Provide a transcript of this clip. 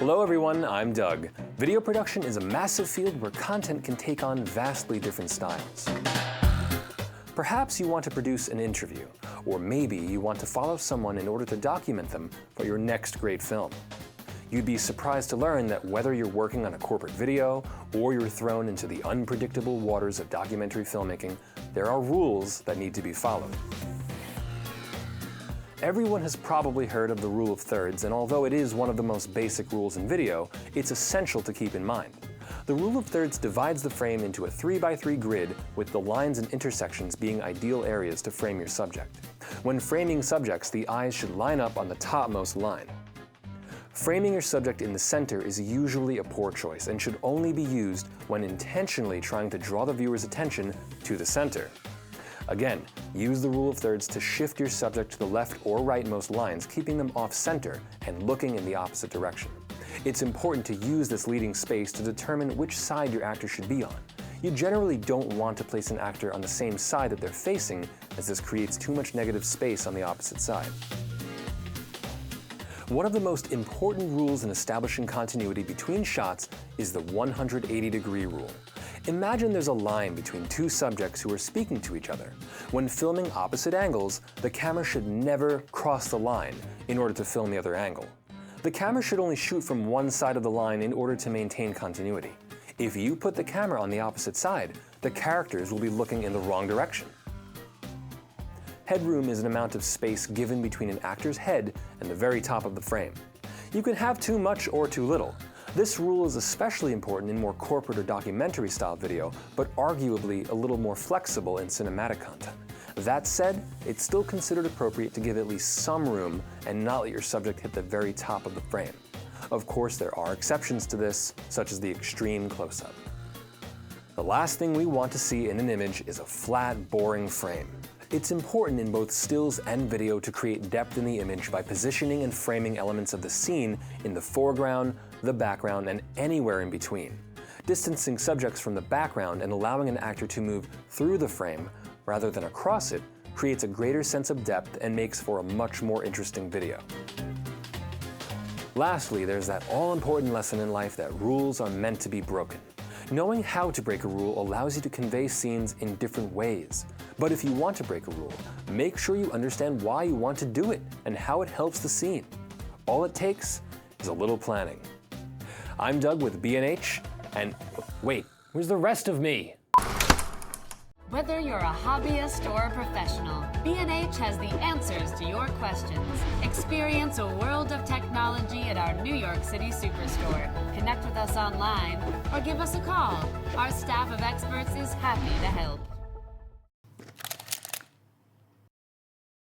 Hello everyone, I'm Doug. Video production is a massive field where content can take on vastly different styles. Perhaps you want to produce an interview, or maybe you want to follow someone in order to document them for your next great film. You'd be surprised to learn that whether you're working on a corporate video or you're thrown into the unpredictable waters of documentary filmmaking, there are rules that need to be followed. Everyone has probably heard of the rule of thirds, and although it is one of the most basic rules in video, it's essential to keep in mind. The rule of thirds divides the frame into a 3x3 grid, with the lines and intersections being ideal areas to frame your subject. When framing subjects, the eyes should line up on the topmost line. Framing your subject in the center is usually a poor choice and should only be used when intentionally trying to draw the viewer's attention to the center. Again, use the rule of thirds to shift your subject to the left or rightmost lines, keeping them off-center and looking in the opposite direction. It's important to use this leading space to determine which side your actor should be on. You generally don't want to place an actor on the same side that they're facing, as this creates too much negative space on the opposite side. One of the most important rules in establishing continuity between shots is the 180-degree rule. Imagine there's a line between two subjects who are speaking to each other. When filming opposite angles, the camera should never cross the line in order to film the other angle. The camera should only shoot from one side of the line in order to maintain continuity. If you put the camera on the opposite side, the characters will be looking in the wrong direction. Headroom is an amount of space given between an actor's head and the very top of the frame. You can have too much or too little. This rule is especially important in more corporate or documentary style video, but arguably a little more flexible in cinematic content. That said, it's still considered appropriate to give at least some room and not let your subject hit the very top of the frame. Of course, there are exceptions to this, such as the extreme close-up. The last thing we want to see in an image is a flat, boring frame. It's important in both stills and video to create depth in the image by positioning and framing elements of the scene in the foreground, the background, and anywhere in between. Distancing subjects from the background and allowing an actor to move through the frame rather than across it creates a greater sense of depth and makes for a much more interesting video. Lastly, there's that all-important lesson in life that rules are meant to be broken. Knowing how to break a rule allows you to convey scenes in different ways. But if you want to break a rule, make sure you understand why you want to do it and how it helps the scene. All it takes is a little planning. I'm Doug with B&H, and wait, where's the rest of me? Whether you're a hobbyist or a professional, B&H has the answers to your questions. Experience a world of technology at our New York City superstore. Connect with us online or give us a call. Our staff of experts is happy to help.